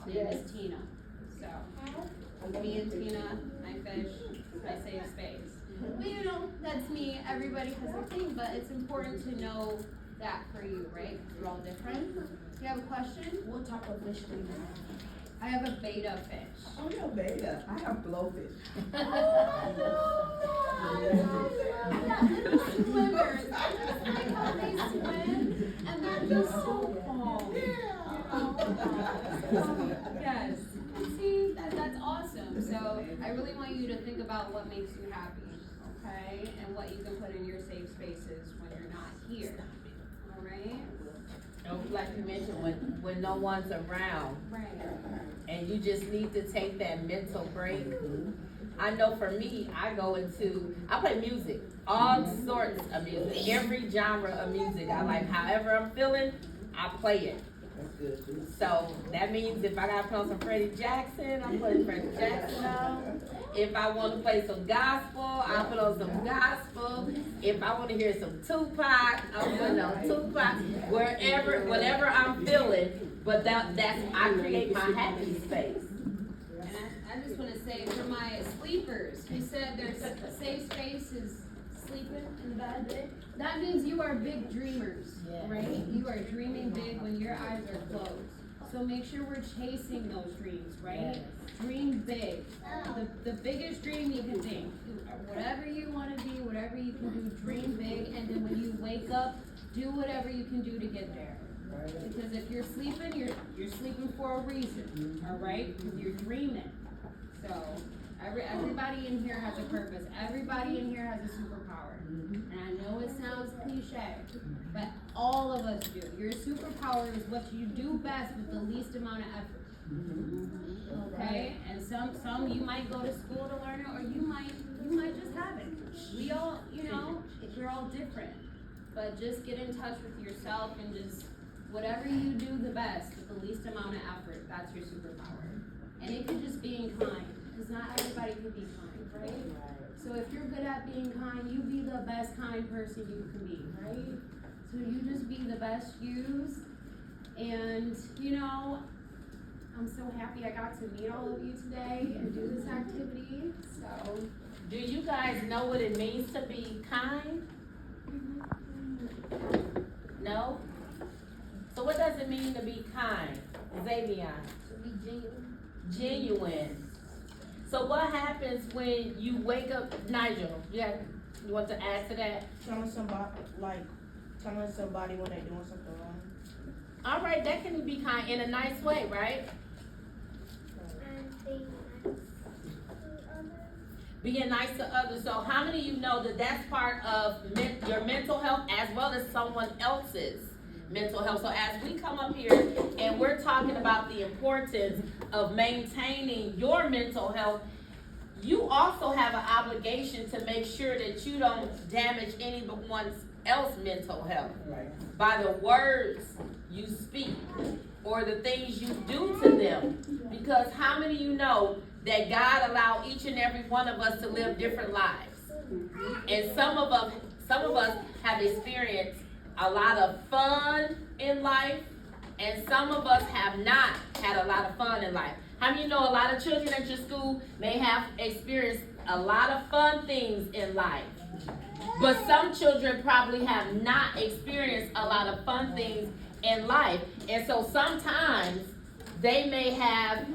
My name is Tina. So, me and Tina, I fish, I save space. But you know, that's me. Everybody has their thing, but it's important to know that for you, right? We're all different. Do you have a question? What type of fish do you have? I have a beta fish. Oh, no, beta. I have blowfish. Little swimmers. I just like how they swim, and they're just so calm. Yes. See, that's awesome. So I really want you to think about what makes you happy, okay? And what you can put in your safe spaces when you're not here. All right? Like you mentioned, when no one's around, Right. and you just need to take that mental break. I know for me, I play music, all sorts of music, every genre of music. I like however I'm feeling, I play it. So that means if I gotta put on some Freddie Jackson, I'm putting Freddie Jackson on. If I want to play some gospel, I'll put on some gospel. If I want to hear some Tupac, I'm putting on Tupac. Whatever I'm feeling, but I create my happy space. And I just want to say for my sleepers, who said their safe space is sleeping in bed, that means you are big dreamers, right? You are dreaming big when your eyes are closed. So make sure we're chasing those dreams, right? Dream big. The biggest dream you can think. Whatever you want to be, whatever you can do, dream big. And then when you wake up, do whatever you can do to get there. Because if you're sleeping, you're sleeping for a reason, all right? Because you're dreaming. So everybody in here has a purpose. Everybody in here has a superpower. And I know it sounds cliche, but all of us do. Your superpower is what you do best with the least amount of effort. Okay? And some you might go to school to learn it, or you might just have it. We all, we're all different. But just get in touch with yourself and just whatever you do the best with the least amount of effort, that's your superpower. And it could just being kind, because not everybody can be kind, right? So if you're good at being kind, you be the best kind person you can be, right? So you just be the best yous. And, I'm so happy I got to meet all of you today and do this activity. So, Do you guys know what it means to be kind? No? So what does it mean to be kind? Xavier? to be genuine. Genuine. So what happens when you wake up, Nigel? You want to add to that? Telling somebody when they're doing something wrong. All right, that can be kind in a nice way, right? Being nice to others. So how many of you know that that's part of your mental health as well as someone else's mental health? So as we come up here and we're talking about the importance of maintaining your mental health, you also have an obligation to make sure that you don't damage anyone else's mental health by the words you speak or the things you do to them. Because how many of you know that God allowed each and every one of us to live different lives? And some of us have experienced a lot of fun in life, and some of us have not had a lot of fun in life. How many of you know a lot of children at your school may have experienced a lot of fun things in life? But some children probably have not experienced a lot of fun things in life. And so sometimes they may have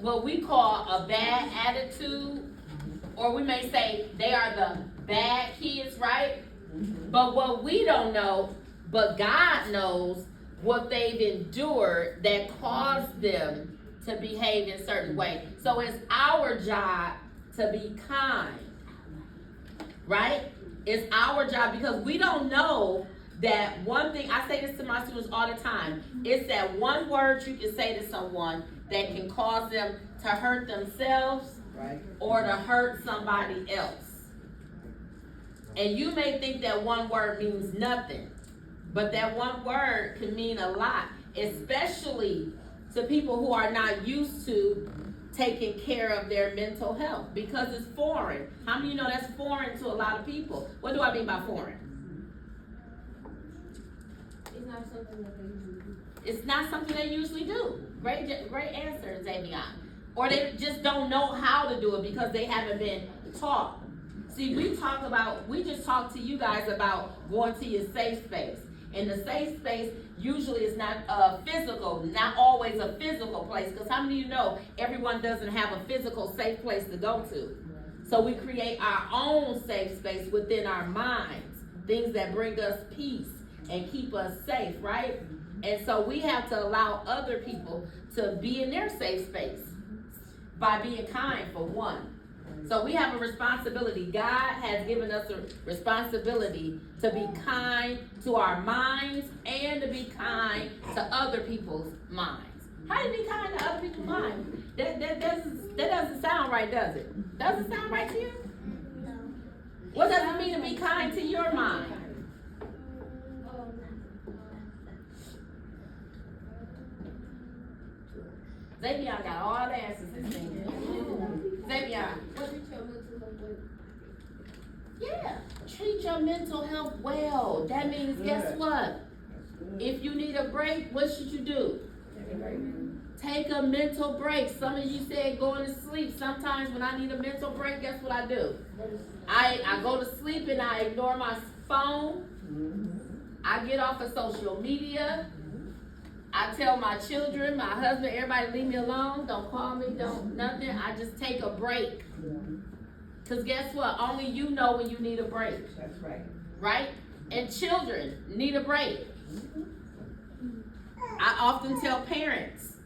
what we call a bad attitude, or we may say they are the bad kids, right? But what we don't know, but God knows what they've endured that caused them to behave in certain ways. So it's our job to be kind, right? It's our job, because we don't know that one thing. I say this to my students all the time. It's that one word you can say to someone that can cause them to hurt themselves, right, or to hurt somebody else. And you may think that one word means nothing, but that one word can mean a lot, especially to people who are not used to taking care of their mental health, because it's foreign. How many of you know that's foreign to a lot of people? What do I mean by foreign? It's not something that they usually do. It's not something they usually do. Great answer, Xavier. Or they just don't know how to do it because they haven't been taught. See, we just talked to you guys about going to your safe space. And the safe space usually is not physical, not always a physical place. Because how many of you know everyone doesn't have a physical safe place to go to? So we create our own safe space within our minds, things that bring us peace and keep us safe, right? And so we have to allow other people to be in their safe space by being kind, for one. So we have a responsibility. God has given us a responsibility to be kind to our minds and to be kind to other people's minds. How do you be kind to other people's minds? That doesn't sound right, does it? Does it sound right to you? No. What does it mean to be kind to your mind? Xavier got all the answers this thing. Xavier. Yeah, treat your mental health well. That means, guess what? If you need a break, what should you do? Take a mental break. Some of you said going to sleep. Sometimes when I need a mental break, guess what I do? I go to sleep and I ignore my phone. I get off of social media. I tell my children, my husband, everybody leave me alone. Don't call me, don't nothing. I just take a break. Because guess what? Only you know when you need a break. That's right. Right? And children need a break. I often tell parents,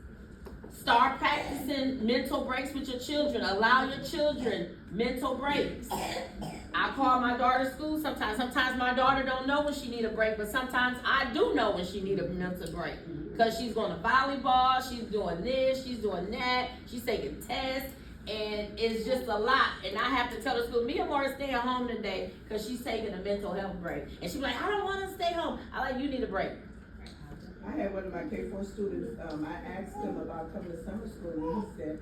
start practicing mental breaks with your children. Allow your children mental breaks. I call my daughter to school sometimes. Sometimes my daughter don't know when she need a break, but sometimes I do know when she need a mental break. Because she's going to volleyball, she's doing this, she's doing that, she's taking tests, and it's just a lot. And I have to tell the school, Mia Moore's staying home today because she's taking a mental health break. And she's like, I don't want to stay home. I like, you need a break. I had one of my K4 students, I asked him about coming to summer school, and he said,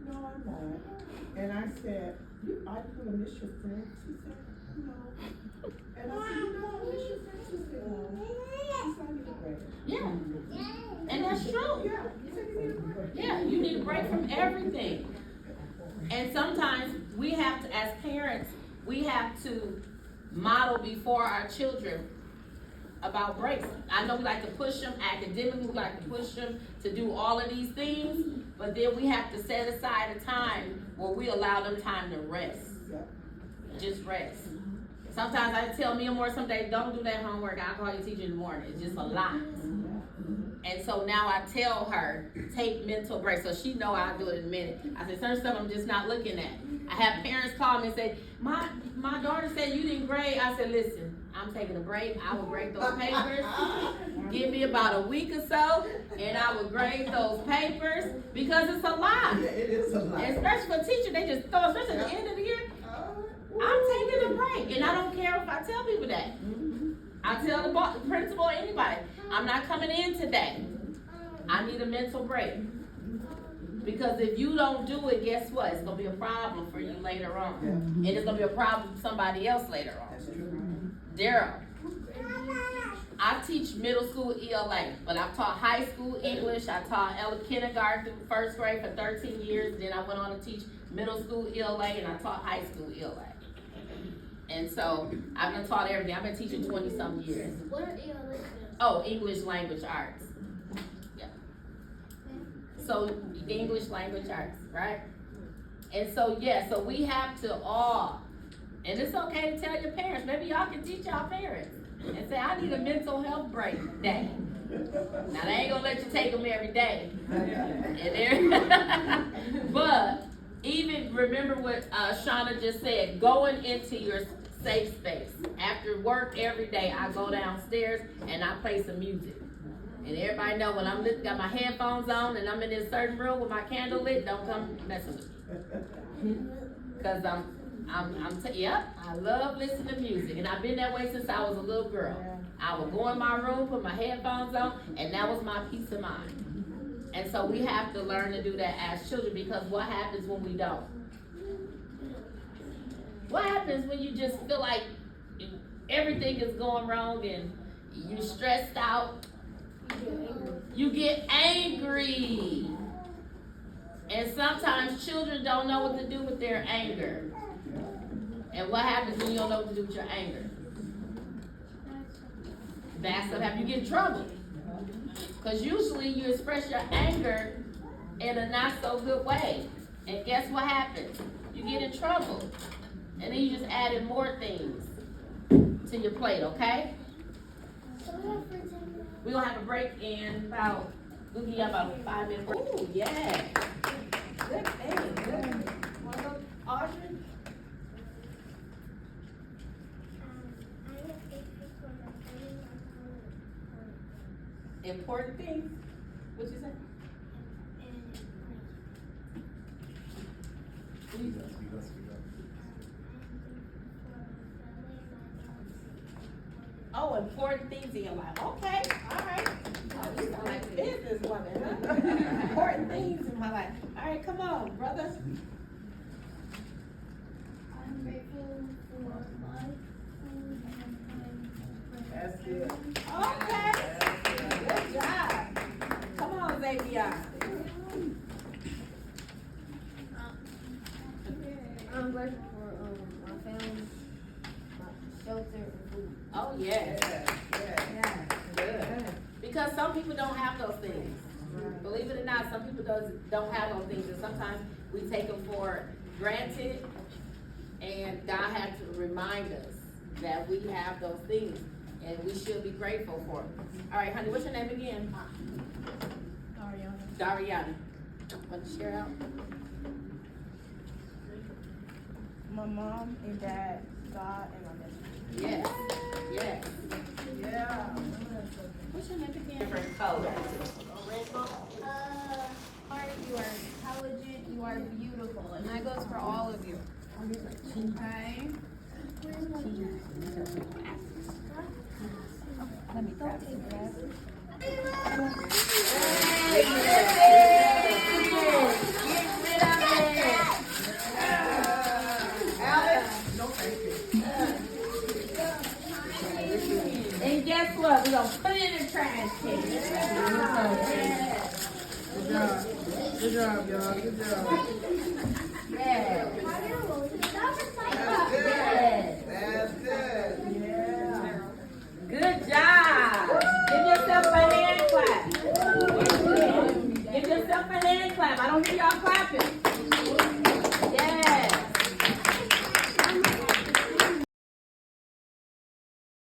no, I'm not. And I said, are you going to miss your friends? He said, no. And I said, you don't miss your friends? He said, no. He said, I need a break. Yeah. And that's true. Yeah, he said you need a break. Yeah, you need a break from everything. And sometimes we have to, as parents, we have to model before our children about breaks. I know we like to push them academically, we like to push them to do all of these things, but then we have to set aside a time where we allow them time to rest. Just rest. Sometimes I tell Mia Moore some days, don't do that homework, I'll call your teacher in the morning. It's just a lot. And so now I tell her, take mental breaks. So she know I'll do it in a minute. I said, certain stuff I'm just not looking at. I have parents call me and say, my daughter said you didn't grade. I said, listen, I'm taking a break. I will grade those papers. Give me about a week or so, and I will grade those papers because it's a lot. Yeah, it is a lot. And especially for teachers, they just throw, especially at the end of the year. I'm taking a break, and I don't care if I tell people that. I tell the principal or anybody, I'm not coming in today. I need a mental break. Because if you don't do it, guess what? It's going to be a problem for you later on. And it's going to be a problem for somebody else later on. That's true. Daryl, I teach middle school ELA, but I've taught high school English. I taught kindergarten through first grade for 13 years. Then I went on to teach middle school ELA, and I taught high school ELA. And so I've been taught everything. I've been teaching 20-some years. What are ELA? Oh, English language arts. Yeah. So English language arts, right? And so yeah, so we have to all, and it's okay to tell your parents. Maybe y'all can teach y'all parents and say, I need a mental health break day. Now they ain't gonna let you take them every day. But even remember what Shauna just said, going into your safe space. After work every day, I go downstairs and I play some music. And everybody know when I'm got my headphones on and I'm in this certain room with my candle lit, don't come messing with me. Cause yep, I love listening to music, and I've been that way since I was a little girl. I would go in my room, put my headphones on, and that was my peace of mind. And so we have to learn to do that as children, because what happens when we don't? What happens when you just feel like everything is going wrong and you're stressed out You get angry. And sometimes children don't know what to do with their anger. And what happens when you don't know what to do with your anger? Bad stuff happens. You get in trouble. Because usually you express your anger in a not so good way. And guess what happens? You get in trouble. And then you just added more things to your plate, okay? We're going to have a break in about, we'll give you about a 5-minute break. Ooh, yeah. Good thing. Good. Want to go, Audrey? Important things? What you say? Oh, important things in your life. Okay, all right. Oh, you sound like a businesswoman, huh? Important things in my life. All right, come on, brother. I'm grateful for life, food, and time. That's good. Okay. Good job. Come on, Xavier. I'm grateful for my family, my shelter, and food. Oh, yes. Yeah. Good. Because some people don't have those things. Believe it or not, some people don't have those things, and sometimes we take them for granted. And God had to remind us that we have those things, and we should be grateful for them. All right, honey, what's your name again? Dariana. Want to share out? My mom and dad, God, and my best friend. Yes. Yes. Yeah. What's your name again? Different colors. Art, you are intelligent, you are beautiful, and that goes for all of you. Okay? Let me grab some glasses. And guess what? We're going to put it in the trash can. Good job. Good job, y'all. Good job. Yeah. That's good. That's good.